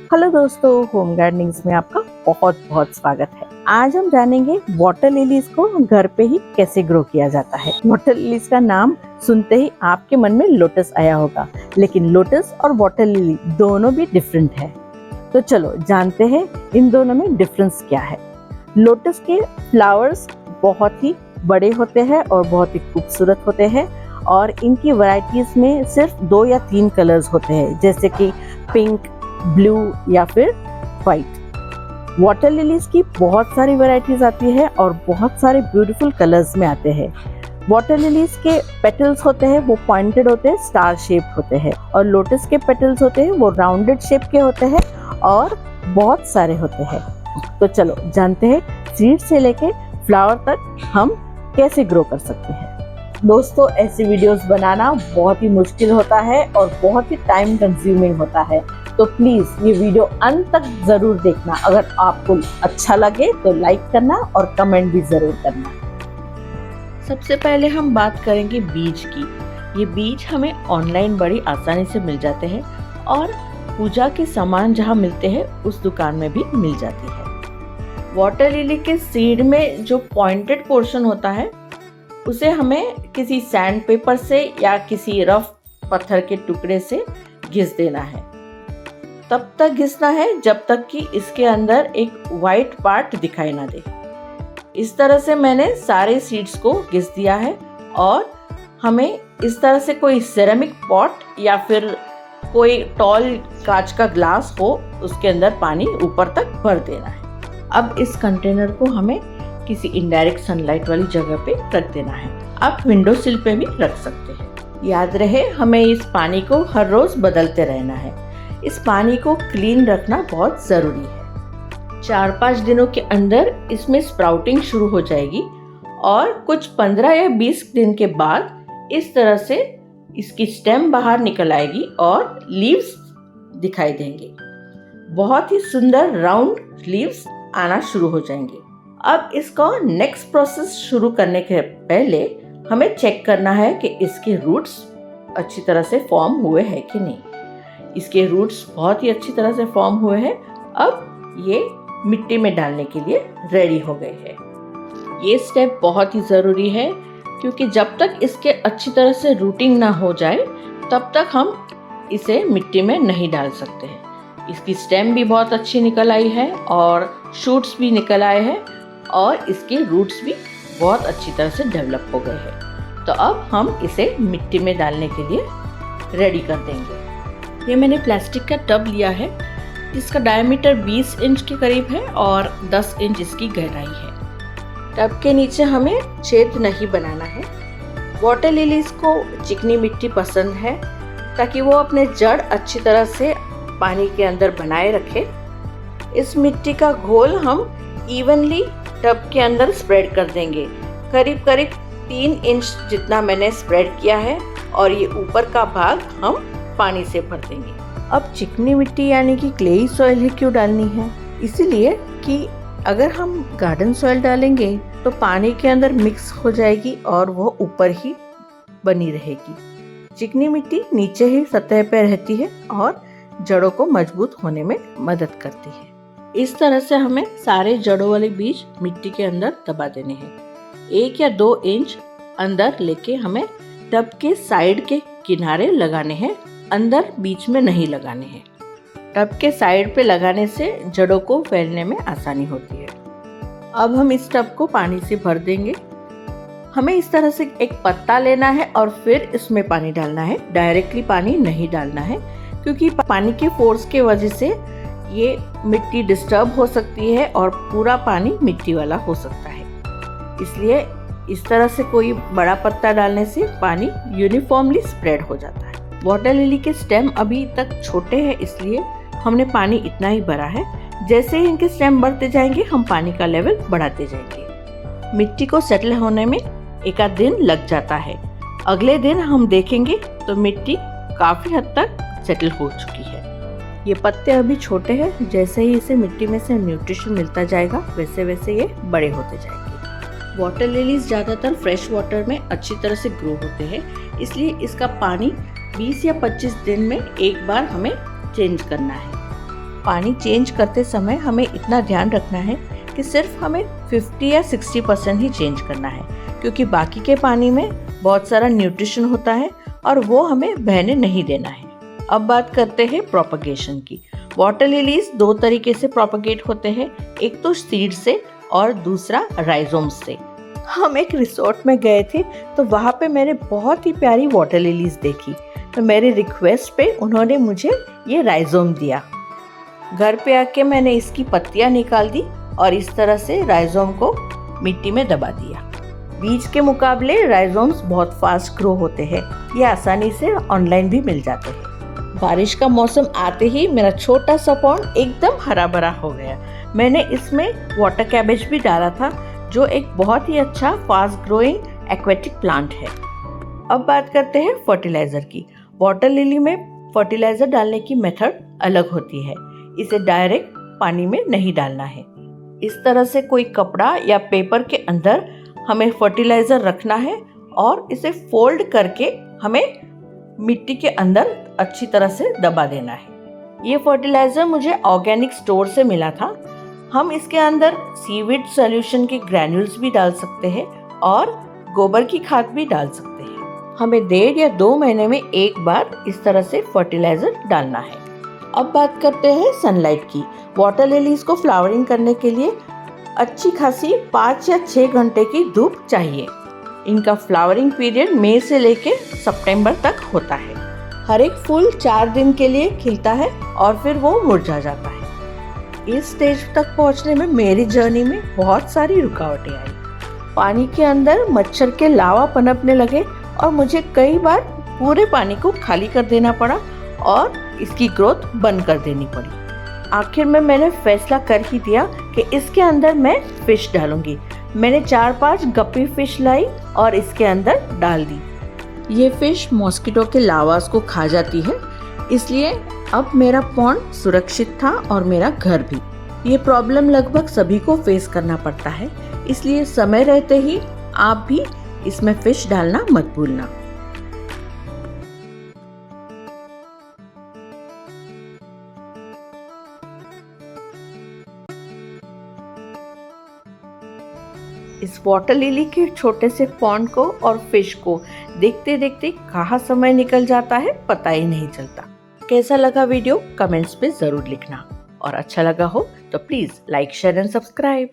Hello दोस्तों, home गार्डनिंग्स में आपका बहुत बहुत स्वागत है। आज हम जानेंगे वाटर लिलीज को घर पे ही कैसे ग्रो किया जाता है। वाटर लिलीज का नाम सुनते ही आपके मन में लोटस आया होगा, लेकिन लोटस और वाटर लिली दोनों भी डिफरेंट है। तो चलो जानते हैं इन दोनों में डिफरेंस क्या है। लोटस के फ्लावर्स बहुत ही बड़े होते हैं और बहुत ही खूबसूरत होते हैं और इनकी वैरायटीज में सिर्फ 2 या 3 कलर्स होते हैं, जैसे कि पिंक, ब्लू या फिर व्हाइट। वाटर लिलीज की बहुत सारी वैरायटीज आती है और बहुत सारे ब्यूटीफुल कलर्स में आते हैं। वाटर लिलीज के पेटल्स होते हैं वो पॉइंटेड होते हैं, स्टार शेप होते हैं, और लोटस के पेटल्स होते हैं वो राउंडेड शेप के होते हैं और बहुत सारे होते हैं। तो चलो जानते हैं सीड से लेके फ्लावर तक हम कैसे ग्रो कर सकते हैं। दोस्तों, ऐसी वीडियोस बनाना बहुत ही मुश्किल होता है और बहुत ही टाइम कंज्यूमिंग होता है, तो प्लीज ये वीडियो अंत तक जरूर देखना। अगर आपको अच्छा लगे तो लाइक करना और कमेंट भी जरूर करना। सबसे पहले हम बात करेंगे बीज की। ये बीज हमें ऑनलाइन बड़ी आसानी से मिल जाते हैं और पूजा के सामान जहाँ मिलते हैं उस दुकान में भी मिल जाती है। वाटर लिली के सीड में जो पॉइंटेड पोर्शन होता है उसे हमें किसी सैंड पेपर से या किसी रफ पत्थर के टुकड़े से घिस देना है। तब तक घिसना है जब तक कि इसके अंदर एक वाइट पार्ट दिखाई ना दे। इस तरह से मैंने सारे सीड्स को घिस दिया है और हमें इस तरह से कोई सिरेमिक पॉट या फिर कोई टॉल कांच का ग्लास हो उसके अंदर पानी ऊपर तक भर देना है। अब इस कंटेनर को हमें किसी इनडायरेक्ट सनलाइट वाली जगह पे रख देना है। आप विंडो सिल पे भी रख सकते हैं। याद रहे हमें इस पानी को हर रोज बदलते रहना है। इस पानी को क्लीन रखना बहुत जरूरी है। 4-5 दिनों के अंदर इसमें स्प्राउटिंग शुरू हो जाएगी और कुछ 15 या 20 दिन के बाद इस तरह से इसकी स्टेम बाहर निकल आएगी और लीव्स दिखाई देंगे। बहुत ही सुंदर राउंड लीव्स आना शुरू हो जाएंगे। अब इसका नेक्स्ट प्रोसेस शुरू करने के पहले हमें चेक करना है कि इसके रूट्स अच्छी तरह से फॉर्म हुए हैं कि नहीं। इसके रूट्स बहुत ही अच्छी तरह से फॉर्म हुए हैं। अब ये मिट्टी में डालने के लिए रेडी हो गए हैं। ये स्टेप बहुत ही ज़रूरी है क्योंकि जब तक इसके अच्छी तरह से रूटिंग ना हो जाए तब तक हम इसे मिट्टी में नहीं डाल सकते हैं। इसकी स्टेम भी बहुत अच्छी निकल आई है और शूट्स भी निकल आए हैं और इसके रूट्स भी बहुत अच्छी तरह से डेवलप हो गए हैं। तो अब हम इसे मिट्टी में डालने के लिए रेडी कर देंगे। ये मैंने प्लास्टिक का टब लिया है जिसका डायमीटर 20 इंच के करीब है और 10 इंच इसकी गहराई है। टब के नीचे हमें छेद नहीं बनाना है। वाटर लिलीज को चिकनी मिट्टी पसंद है ताकि वो अपने जड़ अच्छी तरह से पानी के अंदर बनाए रखे। इस मिट्टी का घोल हम इवनली टब के अंदर स्प्रेड कर देंगे। करीब करीब 3 इंच जितना मैंने स्प्रेड किया है और ये ऊपर का भाग हम पानी से भर देंगे। अब चिकनी मिट्टी यानी कि क्लेई सॉइल ही क्यों डालनी है? इसीलिए कि अगर हम गार्डन सॉइल डालेंगे तो पानी के अंदर मिक्स हो जाएगी और वो ऊपर ही बनी रहेगी। चिकनी मिट्टी नीचे ही सतह पर रहती है और जड़ों को मजबूत होने में मदद करती है। इस तरह से हमें सारे जड़ों वाले बीज मिट्टी के अंदर दबा देने हैं। 1 या 2 इंच अंदर लेके हमें टब के साइड के किनारे लगाने हैं, अंदर बीच में नहीं लगाने हैं। टब के साइड पे लगाने से जड़ों को फैलने में आसानी होती है। अब हम इस टब को पानी से भर देंगे। हमें इस तरह से एक पत्ता लेना है और फिर इसमें पानी डालना है। डायरेक्टली पानी नहीं डालना है क्योंकि पानी के फोर्स के वजह से ये मिट्टी डिस्टर्ब हो सकती है और पूरा पानी मिट्टी वाला हो सकता है। इसलिए इस तरह से कोई बड़ा पत्ता डालने से पानी यूनिफॉर्मली स्प्रेड हो जाता है। वाटर लिली के स्टेम अभी तक छोटे हैं इसलिए हमने पानी इतना ही भरा है। जैसे ही इनके स्टेम बढ़ते जाएंगे हम पानी का लेवल बढ़ाते जाएंगे। मिट्टी को सेटल होने में 1 आध दिन लग जाता है। अगले दिन हम देखेंगे तो मिट्टी काफ़ी हद तक सेटल हो चुकी है। ये पत्ते अभी छोटे हैं, जैसे ही इसे मिट्टी में से न्यूट्रिशन मिलता जाएगा वैसे वैसे ये बड़े होते जाएंगे। वाटर लिलीज ज़्यादातर फ्रेश वाटर में अच्छी तरह से ग्रो होते हैं, इसलिए इसका पानी 20 या 25 दिन में एक बार हमें चेंज करना है। पानी चेंज करते समय हमें इतना ध्यान रखना है कि सिर्फ हमें 50 या 60% ही चेंज करना है, क्योंकि बाकी के पानी में बहुत सारा न्यूट्रिशन होता है और वो हमें बहने नहीं देना है। अब बात करते हैं प्रोपगेशन की। वाटर लिलीज 2 तरीके से प्रोपगेट होते हैं, एक तो सीड से और दूसरा राइजोम्स से। हम एक रिसोर्ट में गए थे तो वहाँ पे मैंने बहुत ही प्यारी वाटर लिलीज देखी, तो मेरी रिक्वेस्ट पे उन्होंने मुझे ये राइजोम दिया। घर पे आके मैंने इसकी पत्तियाँ निकाल दी और इस तरह से राइजोम को मिट्टी में दबा दिया। बीज के मुकाबले राइजोम्स बहुत फास्ट ग्रो होते हैं, ये आसानी से ऑनलाइन भी मिल जाते हैं। बारिश का मौसम आते ही मेरा छोटा सा पॉन्ड एकदम हरा भरा हो गया। मैंने इसमें वाटर कैबेज भी डाला था, जो एक बहुत ही अच्छा फास्ट ग्रोइंग एक्वेटिक प्लांट है। अब बात करते हैं फर्टिलाइजर की। वाटर लिली में फर्टिलाइजर डालने की मेथड अलग होती है, इसे डायरेक्ट पानी में नहीं डालना है। इस तरह से कोई कपड़ा या पेपर के अंदर हमें फर्टिलाइजर रखना है और इसे फोल्ड करके हमें मिट्टी के अंदर अच्छी तरह से दबा देना है। ये फर्टिलाइजर मुझे ऑर्गेनिक स्टोर से मिला था। हम इसके अंदर सीवीड सॉल्यूशन के ग्रैन्यूल्स भी डाल सकते हैं और गोबर की खाद भी डाल सकते हैं। हमें 1.5 या 2 महीने में एक बार इस तरह से फर्टिलाइजर डालना है। अब बात करते हैं सनलाइट की। वाटर लिलीज को फ्लावरिंग करने के लिए अच्छी खासी 5 या 6 घंटे की धूप चाहिए। इनका फ्लावरिंग पीरियड मई से लेकर सितंबर तक होता है। हर एक फूल 4 दिन के लिए खिलता है और फिर वो मुरझा जाता है। इस स्टेज तक पहुंचने में मेरी जर्नी में बहुत सारी रुकावटें आई। पानी के अंदर मच्छर के लावा पनपने लगे और मुझे कई बार पूरे पानी को खाली कर देना पड़ा और इसकी ग्रोथ बंद कर देनी पड़ी। आखिर में मैंने फैसला कर ही दिया कि इसके अंदर मैं फिश डालूंगी। मैंने 4-5 गप्पी फिश लाई और इसके अंदर डाल दी। ये फिश मॉस्किटो के लावास को खा जाती है, इसलिए अब मेरा पॉन्ड सुरक्षित था और मेरा घर भी। ये प्रॉब्लम लगभग सभी को फेस करना पड़ता है, इसलिए समय रहते ही आप भी इसमें फिश डालना मत भूलना। इस वाटर लिली के छोटे से पॉन्ड को और फिश को देखते देखते कहाँ समय निकल जाता है पता ही नहीं चलता। कैसा लगा वीडियो कमेंट्स पे जरूर लिखना, और अच्छा लगा हो तो please like share and subscribe.